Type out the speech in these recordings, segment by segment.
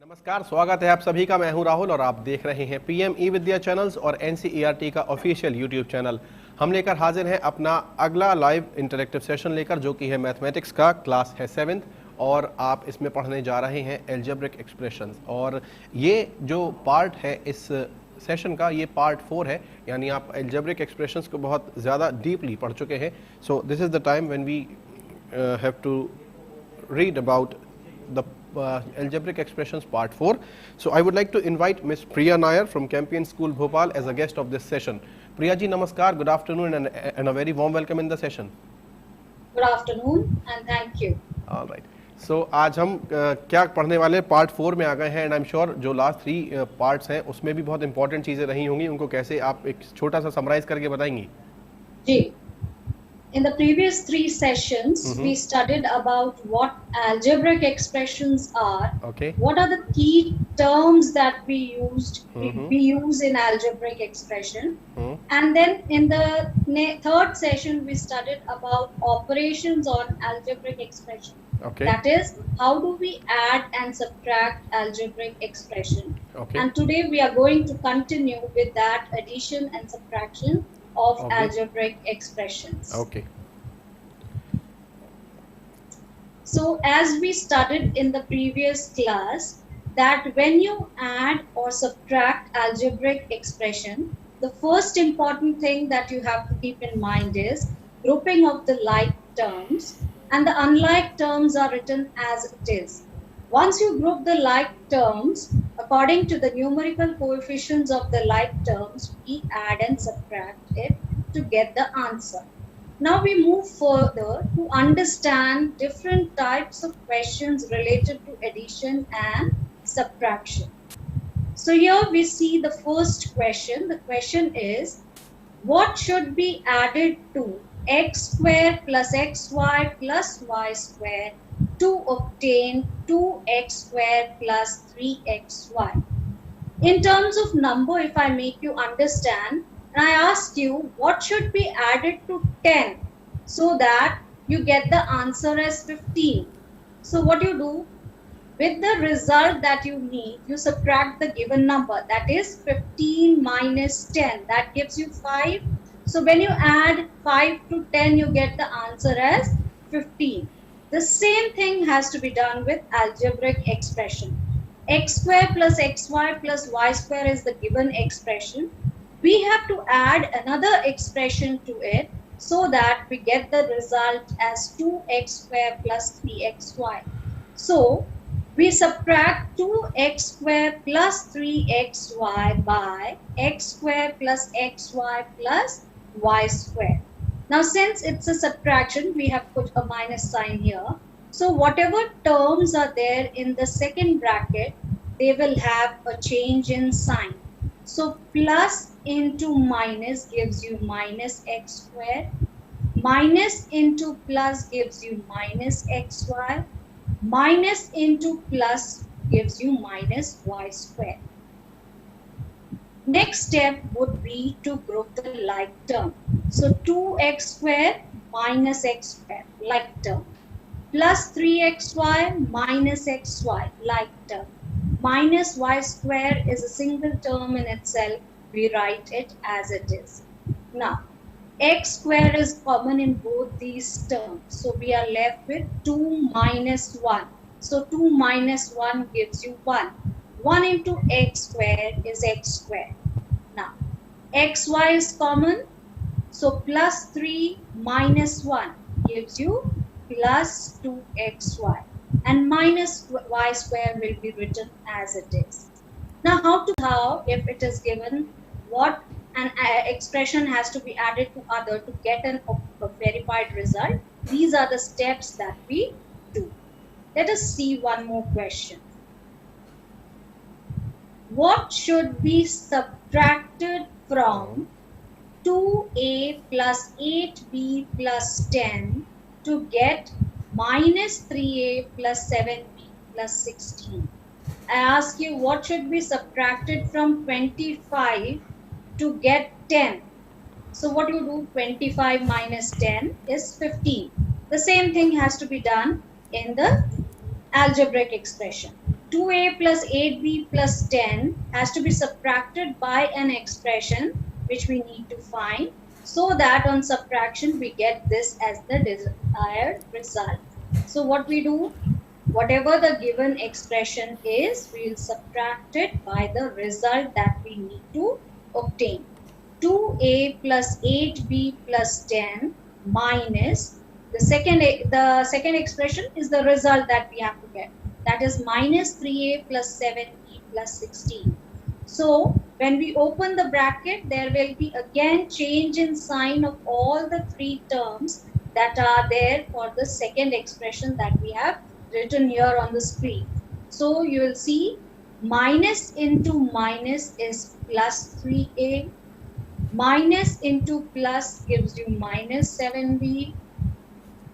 नमस्कार, स्वागत है आप सभी का। मैं हूं राहुल और आप देख रहे हैं पीएम eVidya चैनल्स और एनसीईआरटी का ऑफिशियल यूट्यूब चैनल। हम लेकर हाजिर हैं अपना अगला लाइव इंटरेक्टिव सेशन लेकर, जो कि है मैथमेटिक्स का, क्लास है 7th और आप इसमें पढ़ने जा रहे हैं एल्जेब्रिक एक्सप्रेशंस। और ये जो पार्ट है इस सेशन का, ये पार्ट 4 है, यानी आप एल्जेब्रिक एक्सप्रेशंस को बहुत ज़्यादा डीपली पढ़ चुके हैं। So this is the time when we have to read about the algebraic expressions part 4. So I would like to invite Miss Priya Nair from Campion School Bhopal as a guest of this session. Priya ji, namaskar, good afternoon and a very warm welcome in the session. Good afternoon and thank you. All right. So आज हम क्या पढ़ने वाले part 4 में आ गए हैं, and I am sure जो last 3 parts हैं उसमें भी बहुत इंपॉर्टेंट चीज़ें रही होंगी। उनको कैसे आप एक छोटा सा समराइज करके बताएंगी? जी, in the previous 3 sessions, we studied about what algebraic expressions are. Okay. What are the key terms that we use in algebraic expression? And then in the 3rd session, we studied about operations on algebraic expression. Okay. That is, how do we add and subtract algebraic expression? Okay. And today we are going to continue with that addition and subtraction of algebraic expressions. Okay. So as we studied in the previous class, that when you add or subtract algebraic expression, the first important thing that you have to keep in mind is grouping of the like terms, and the unlike terms are written as it is. Once you group the like terms according to the numerical coefficients of the like terms, we add and subtract it to get the answer. Now we move further to understand different types of questions related to addition and subtraction. So here we see the first question. The question is, what should be added to x square plus xy plus y square to obtain 2x square plus 3xy? In terms of number, if I make you understand, and I ask you what should be added to 10 so that you get the answer as 15. So what you do, with the result that you need, you subtract the given number, that is 15 minus 10, that gives you 5. So when you add 5 to 10, you get the answer as 15. The same thing has to be done with algebraic expression. X square plus xy plus y square is the given expression. We have to add another expression to it so that we get the result as 2x square plus 3xy. So we subtract 2x square plus 3xy by x square plus xy plus y square. Now since it's a subtraction, we have put a minus sign here. So whatever terms are there in the second bracket, they will have a change in sign. So plus into minus gives you minus x square. Minus into plus gives you minus xy. Minus into plus gives you minus y square. Next step would be to group the like term. So 2x square minus x square, like term. Plus 3xy minus xy, like term. Minus y square is a single term in itself. We write it as it is. Now, x square is common in both these terms. So we are left with 2 minus 1. So 2 minus 1 gives you 1. 1 into x square is x square. Now, xy is common. So plus 3 minus 1 gives you plus 2xy. And minus y square will be written as it is. Now how if it is given what an expression has to be added to other to get a verified result, these are the steps that we do. Let us see one more question. What should be subtracted from 2a plus 8b plus 10 to get minus 3a plus 7b plus 16? I ask you, what should be subtracted from 25 to get 10? So what you do, 25 minus 10 is 15. The same thing has to be done in the algebraic expression. 2a plus 8b plus 10 has to be subtracted by an expression which we need to find, so that on subtraction we get this as the desired result. So what we do, whatever the given expression is, we will subtract it by the result that we need to obtain. 2a plus 8b plus 10 minus the second expression is the result that we have to get, that is minus 3a plus 7b plus 16. So when we open the bracket, there will be again change in sign of all the three terms that are there for the second expression that we have written here on the screen. So you will see minus into minus is plus 3a, minus into plus gives you minus 7b,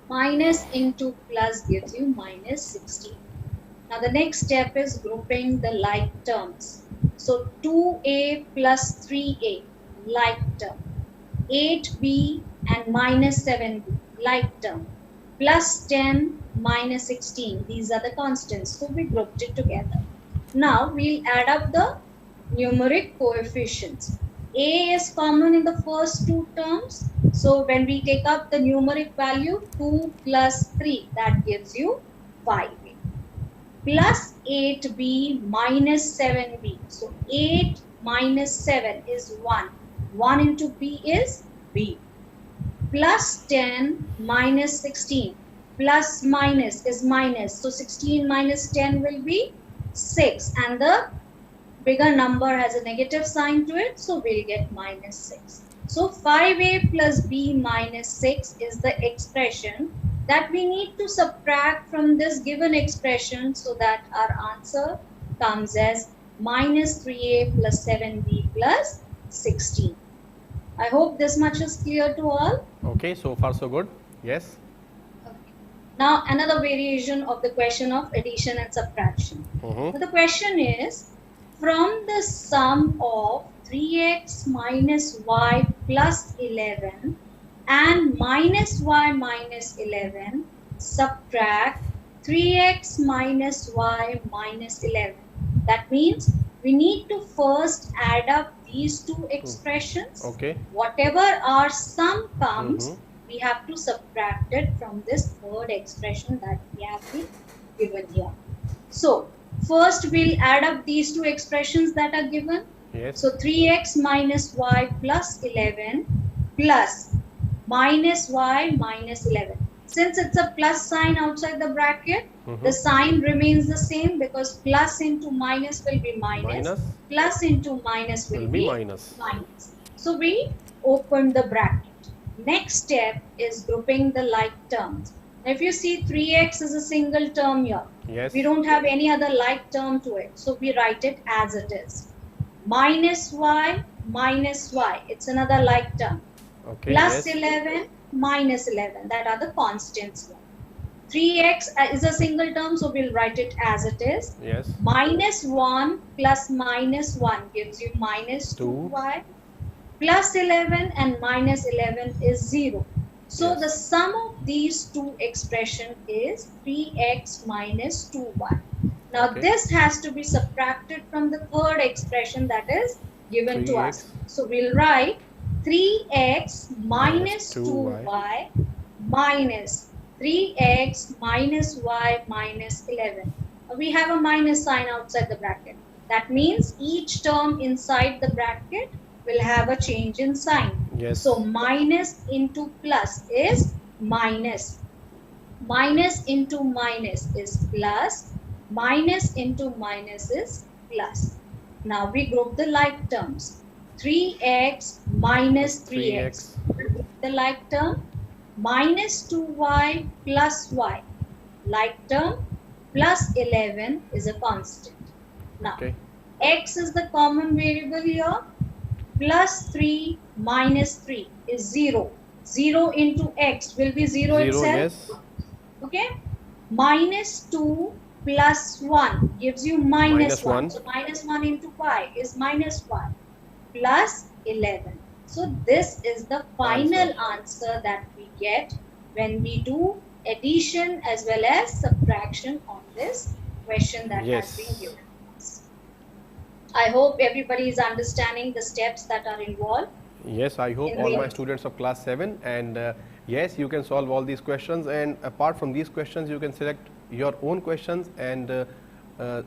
minus into plus gives you minus 16. Now the next step is grouping the like terms. So 2a plus 3a, like term, 8b and minus 7b, like term, plus 10 minus 16, these are the constants, so we grouped it together. Now we'll add up the numeric coefficients. A is common in the first two terms, so when we take up the numeric value 2 plus 3, that gives you 5a, plus 8b minus 7b, so 8 minus 7 is 1, 1 into b is b, plus 10 minus 16, plus minus is minus, so 16 minus 10 will be 6, and the bigger number has a negative sign to it, so we'll get minus 6. So 5a plus b minus 6 is the expression that we need to subtract from this given expression, so that our answer comes as minus 3a plus 7b plus 16. I hope this much is clear to all. Okay, so far so good. Yes. Okay. Now another variation of the question of addition and subtraction. So the question is, from the sum of 3x minus y plus 11 and minus y minus 11, subtract 3x minus y minus 11. That means we need to first add up these two expressions. Okay. Whatever our sum comes, we have to subtract it from this third expression that we have been given here. So first we'll add up these two expressions that are given. Yes. So 3x minus y plus 11 plus minus y minus 11. Since it's a plus sign outside the bracket, the sign remains the same, because plus into minus will be minus. Plus into minus will be minus. So we open the bracket. Next step is grouping the like terms. If you see 3x is a single term here. Yes. We don't have any other like term to it. So we write it as it is. Minus y, it's another like term. Okay. Plus 11, minus 11, that are the constants here. 3x is a single term, so we'll write it as it is. Yes. Minus 1 plus minus 1 gives you minus 2y. Plus 11 and minus 11 is 0. So the sum of these two expressions is 3x minus 2y. Now this has to be subtracted from the third expression that is given to us. So we'll write 3x minus 2y minus 3x minus y minus 11. We have a minus sign outside the bracket. That means each term inside the bracket will have a change in sign. Yes. So minus into plus is minus. Minus into minus is plus. Minus into minus is plus. Now we group the like terms. 3x minus 3x. The like term. Minus 2y plus y. Like term. Plus 11 is a constant. Now x is the common variable here. Plus 3 minus 3 is 0. 0 into x will be 0 itself. Yes. Okay. Minus 2 plus 1 gives you minus 1. So minus 1 into y is minus 1 plus 11. So this is the final answer that we get when we do addition as well as subtraction on this question that Yes. has been given. I hope everybody is understanding the steps that are involved. Yes, I hope all my students of class 7, and yes, you can solve all these questions, and apart from these questions you can select your own questions and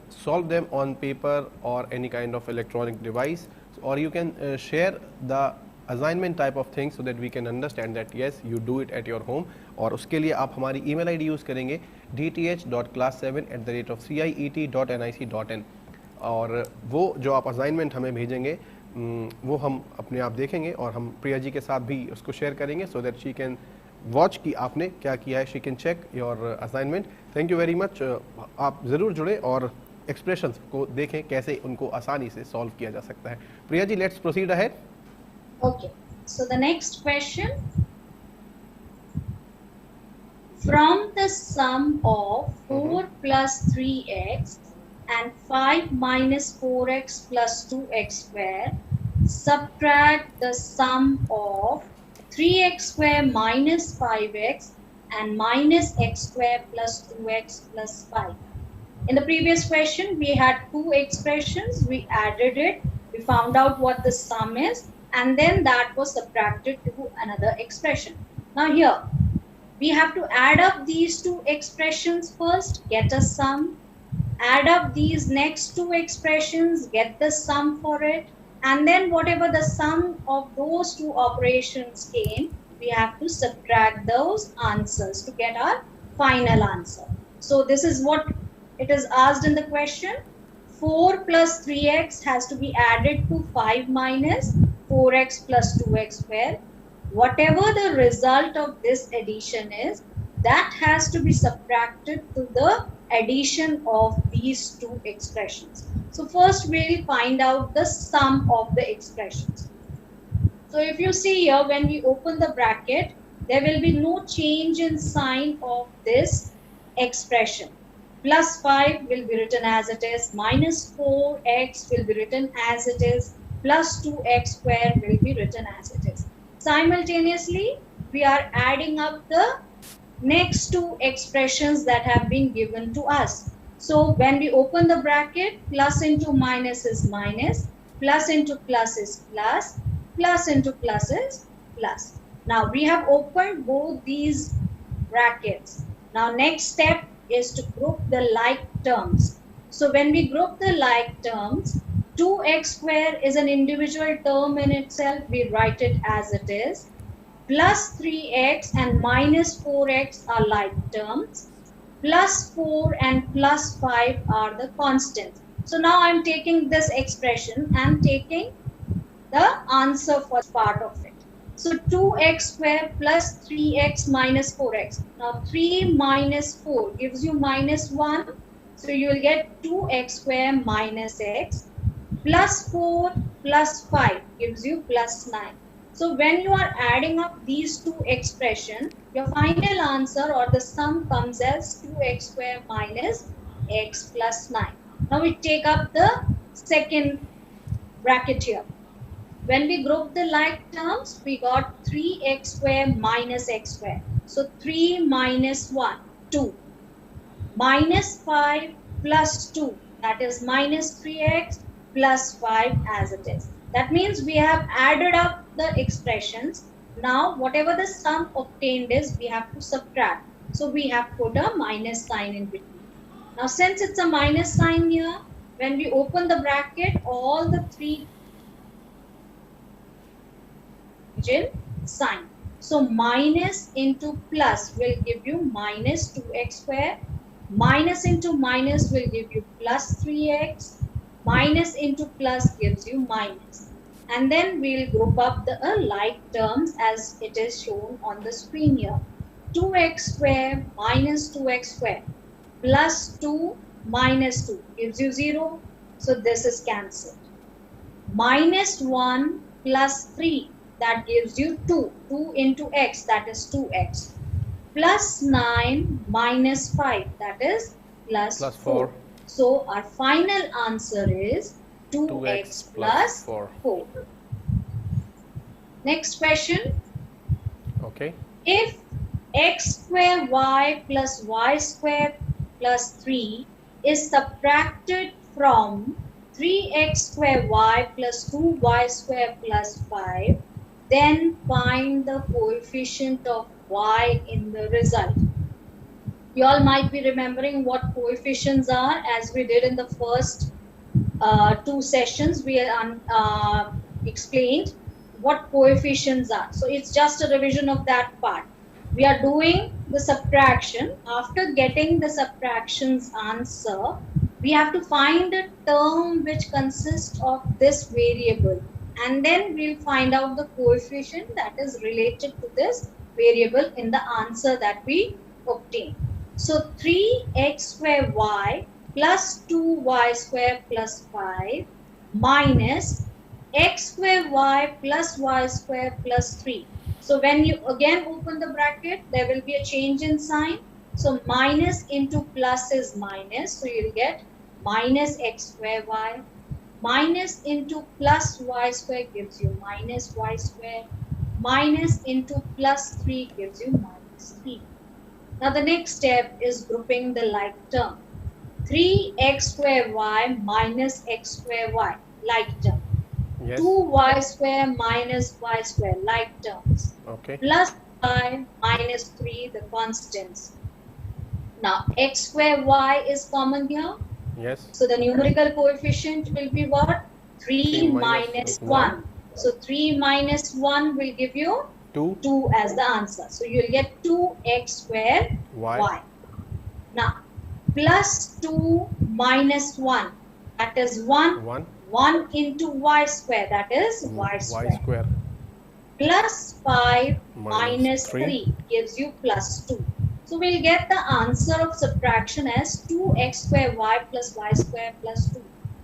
solve them on paper or any kind of electronic device, or you can share the assignment type of things so that we can understand that yes, you do it at your home. और उसके लिए आप हमारी email ID use करेंगे dth.class7@ciet.nic.in, और वो जो आप असाइनमेंट हमें भेजेंगे वो हम अपने आप देखेंगे और हम प्रिया जी के साथ भी उसको शेयर करेंगे so that she can watch कि आपने क्या किया है, she can check your assignment. Thank you very much. आप ज़रूर जुड़ें और एक्सप्रेशंस को देखें कैसे उनको आसानी से सॉल्व किया जा सकता है. Priya ji, let's proceed ahead. Okay, so the next question, from the sum of 4 plus 3x and 5 minus 4x plus 2x square, subtract the sum of 3x square minus 5x and minus x square plus 2x plus 5. In the previous question, we had two expressions, we added it, we found out what the sum is, and then that was subtracted to another expression. Now here, we have to add up these two expressions first, get a sum, add up these next two expressions, get the sum for it, and then whatever the sum of those two operations came, we have to subtract those answers to get our final answer. So this is what it is asked in the question. 4 plus 3x has to be added to 5 minus 4x plus 2x square. Whatever the result of this addition is, that has to be subtracted to the addition of these two expressions. So first we'll find out the sum of the expressions. So if you see here, when we open the bracket, there will be no change in sign of this expression. Plus 5 will be written as it is, minus 4x will be written as it is, plus 2x square will be written as it is. Simultaneously, we are adding up the next two expressions that have been given to us. So when we open the bracket, plus into minus is minus, plus into plus is plus, plus into plus is plus. Now we have opened both these brackets. Now next step is to group the like terms. So when we group the like terms, 2x square is an individual term in itself, we write it as it is. Plus 3x and minus 4x are like terms. Plus 4 and plus 5 are the constants. So now I'm taking this expression and taking the answer for part of it. So 2x square plus 3x minus 4x. Now 3 minus 4 gives you minus 1. So you will get 2x square minus x. Plus 4 plus 5 gives you plus 9. So when you are adding up these two expressions, your final answer or the sum comes as 2x square minus x plus 9. Now we take up the second bracket here. When we group the like terms, we got 3x square minus x square. So 3 minus 1, 2. Minus 5 plus 2, that is minus 3x plus 5 as it is. That means we have added up the expressions. Now whatever the sum obtained is, we have to subtract. So we have put a minus sign in between. Now since it's a minus sign here, when we open the bracket, all the three sign. So minus into plus will give you minus 2x square. Minus into minus will give you plus 3x. Minus into plus gives you minus. And then we'll group up the like terms as it is shown on the screen here. 2x square minus 2x square plus 2 minus 2 gives you 0. So this is cancelled. Minus 1 plus 3, that gives you 2. 2 into x, that is 2x. Plus 9 minus 5, that is plus 4. So our final answer is 2x plus 4. Next question. Okay. If x square y plus y square plus 3 is subtracted from 3x square y plus 2y square plus 5, then find the coefficient of y in the result. You all might be remembering what coefficients are, as we did in the first two sessions. We explained what coefficients are. So it's just a revision of that part. We are doing the subtraction. After getting the subtractions answer, we have to find a term which consists of this variable, and then we'll find out the coefficient that is related to this variable in the answer that we obtain. So 3x square y plus 2y square plus 5 minus x square y plus y square plus 3. So when you again open the bracket, there will be a change in sign. So minus into plus is minus. So you'll get minus x square y. Minus into plus y square gives you minus y square. Minus into plus 3 gives you minus 3. Now the next step is grouping the like term. 3x square y minus x square y, like term. Yes. 2y square minus y square, like terms. Okay. Plus 5 minus 3, the constants. Now x square y is common here. Yes. So the numerical coefficient will be what? 3 minus 1. So 3 minus 1 will give you 2 as the answer. So you'll get 2x square y. Now plus 2 minus 1, that is 1. 1 into y square, that is y square. Plus 5 minus 3 gives you plus 2. So we'll get the answer of subtraction as 2x square y plus y square plus 2.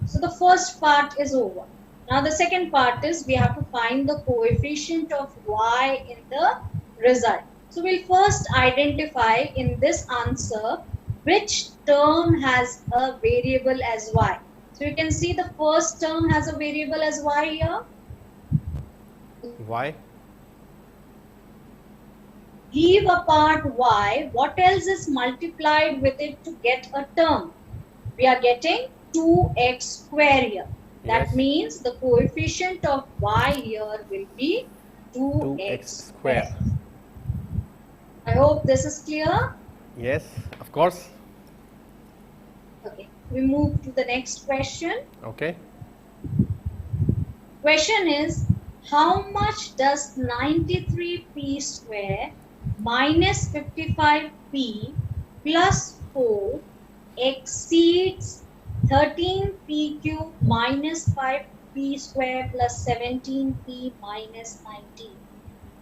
So the first part is over. Now the second part is we have to find the coefficient of y in the result. So we'll first identify in this answer which term has a variable as y. So you can see the first term has a variable as y here. Y. Leave apart y. What else is multiplied with it to get a term? We are getting 2x square here. That means the coefficient of y here will be 2x square. I hope this is clear. Yes, of course. Okay, we move to the next question. Okay. Question is, how much does 93p square minus 55p plus 4 exceeds 13p cube minus 5p square plus 17p minus 19?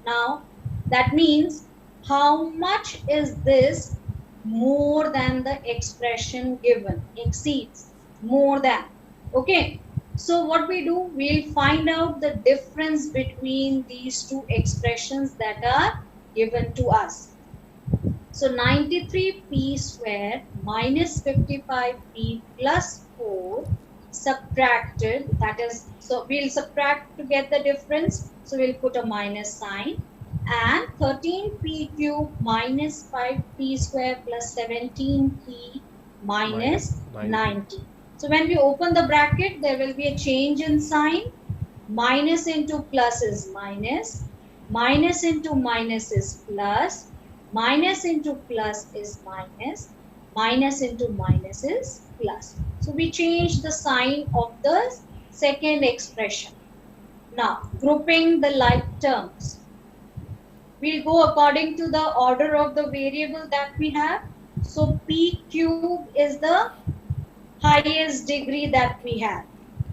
Now that means how much is this more than the expression given? Exceeds, more than. Okay, so what we do, we'll find out the difference between these two expressions that are given to us. So 93p square minus 55p plus 4 subtracted, that is, so we'll subtract to get the difference. So we'll put a minus sign, and 13p cube minus 5p square plus 17p minus 90. So when we open the bracket, there will be a change in sign. Minus into plus is minus. Minus into minus is plus. Minus into plus is minus. Minus into minus is plus. So we change the sign of the second expression. Now, grouping the like terms. We'll go according to the order of the variable that we have. So p cube is the highest degree that we have.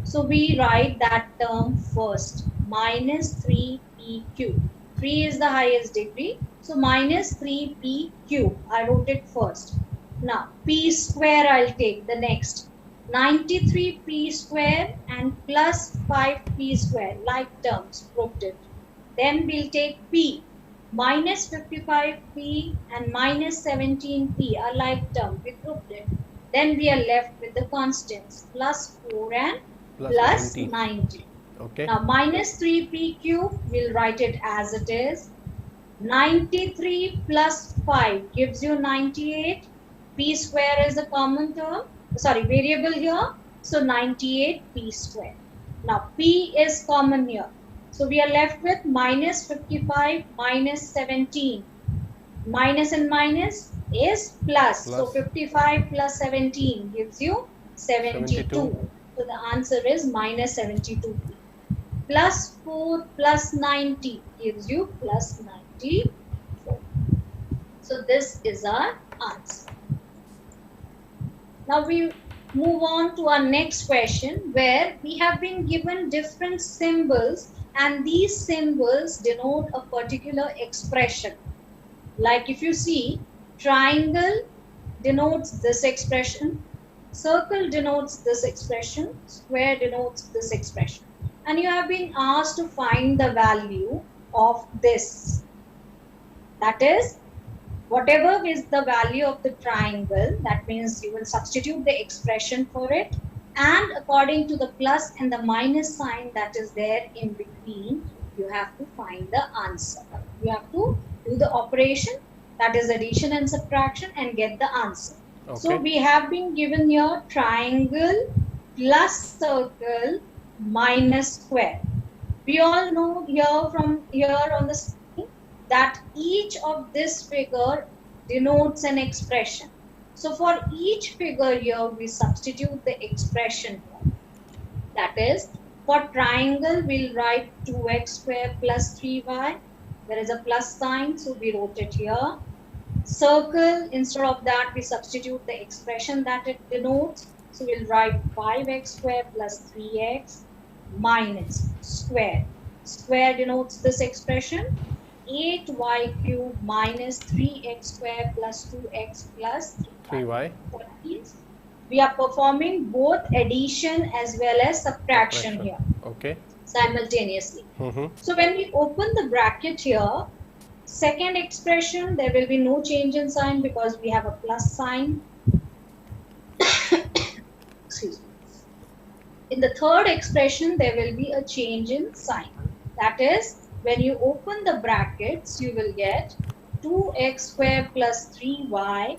So we write that term first. Minus 3p cube. 3 is the highest degree. So minus 3p cube. I wrote it first. Now p square I'll take the next. 93p square and plus 5p square. Like terms, grouped it. Then we'll take p. Minus 55p and minus 17p are like term. We grouped it. Then we are left with the constants. Plus 4 and plus 90. Okay. Now minus 3p cube, we'll write it as it is. 93 plus 5 gives you 98. P square is a common term. sorry, variable here. So 98p square. Now p is common here. So we are left with minus 55 minus 17. Minus and minus is plus. So 55 plus 17 gives you 72. So the answer is minus 72p. Plus 4 plus 90 gives you plus 94. So this is our answer. Now we move on to our next question, where we have been given different symbols, and these symbols denote a particular expression. Like if you see, triangle denotes this expression, circle denotes this expression, square denotes this expression. And you have been asked to find the value of this. That is, whatever is the value of the triangle, that means you will substitute the expression for it, and according to the plus and the minus sign that is there in between, you have to find the answer. You have to do the operation, that is addition and subtraction, and get the answer. Okay. So we have been given here triangle plus circle minus square. We all know here from here on the screen that each of this figure denotes an expression. So for each figure here, we substitute the expression here. That is, for triangle, we'll write 2x square plus 3y. There is a plus sign, so we wrote it here. Circle, instead of that, we substitute the expression that it denotes. So we'll write 5x square plus 3x minus square. Square denotes this expression. 8y cube minus 3x square plus 2x plus 3y. That means we are performing both addition as well as subtraction here. Okay. Simultaneously. So when we open the bracket here, second expression, there will be no change in sign because we have a plus sign. Excuse me. In the third expression, there will be a change in sign. That is, when you open the brackets, you will get 2x square plus 3y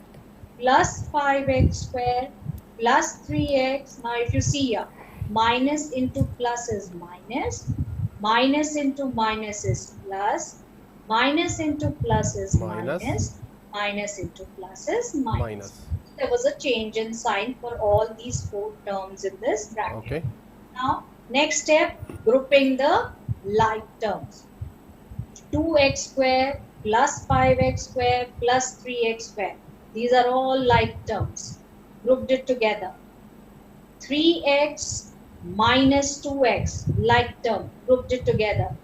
plus 5x square plus 3x. Now if you see here, minus into plus is minus, minus into minus is plus, minus into plus is minus, minus into plus is minus. There was a change in sign for all these four terms in this bracket. Okay. Now, next step, grouping the like terms. 2x square plus 5x square plus 3x square. These are all like terms. Grouped it together. 3x minus 2x, like term, grouped it together.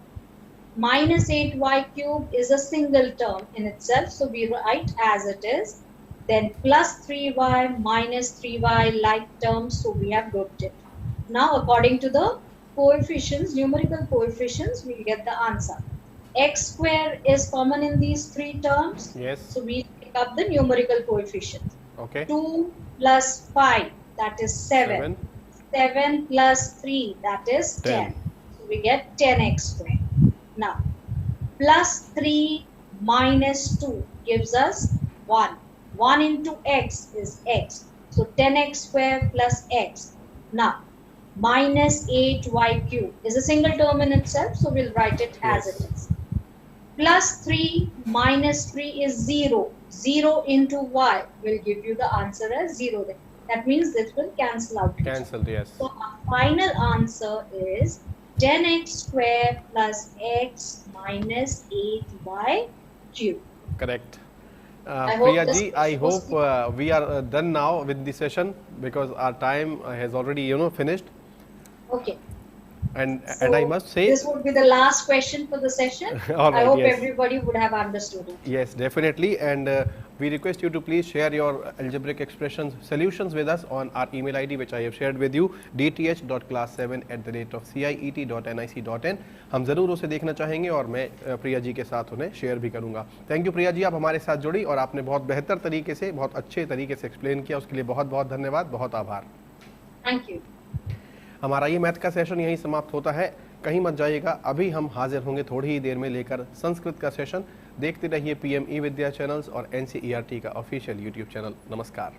Minus 8y cube is a single term in itself, so we write as it is. Then plus 3y minus 3y, like terms, so we have grouped it. Now according to the coefficients, numerical coefficients, we will get the answer. X square is common in these three terms. Yes. So we pick up the numerical coefficient. Okay. 2 plus 5, that is 7. 7 plus 3, that is 10. So we get 10x square. Now, plus 3 minus 2 gives us 1. 1 into x is x. So 10x square plus x. Now, minus 8y cube is a single term in itself, so we'll write it as it is. Plus 3 minus 3 is 0. 0 into y will give you the answer as 0 there. That means this will cancel out. Cancelled, yes. So our final answer is 10x square plus x minus 8y cube. Correct. Priya ji, I hope we are done now with the session because our time has already, finished. Okay. And I must say, this would be the last question for the session. Right, I hope everybody would have understood it. Yes, definitely. And we request you to please share your algebraic expressions solutions with us on our email ID, which I have shared with you, dth.class7@ciet.nic.in. हम ज़रूर उसे देखना चाहेंगे और मैं प्रिया जी के साथ उन्हें शेयर भी करूँगा. थैंक यू प्रिया जी, आप हमारे साथ जुड़ी और आपने बहुत बेहतर तरीके से, बहुत अच्छे तरीके से एक्सप्लेन किया. उसके लिए बहुत बहुत धन्यवाद, बहुत आभार. Thank you. हमारा ये मैथ का सेशन यहीं समाप्त होता है. कहीं मत जाइएगा, अभी हम हाजिर होंगे थोड़ी ही देर में लेकर संस्कृत का सेशन. देखते रहिए पीएम ई विद्या चैनल्स और एनसीईआरटी का ऑफिशियल यूट्यूब चैनल. नमस्कार.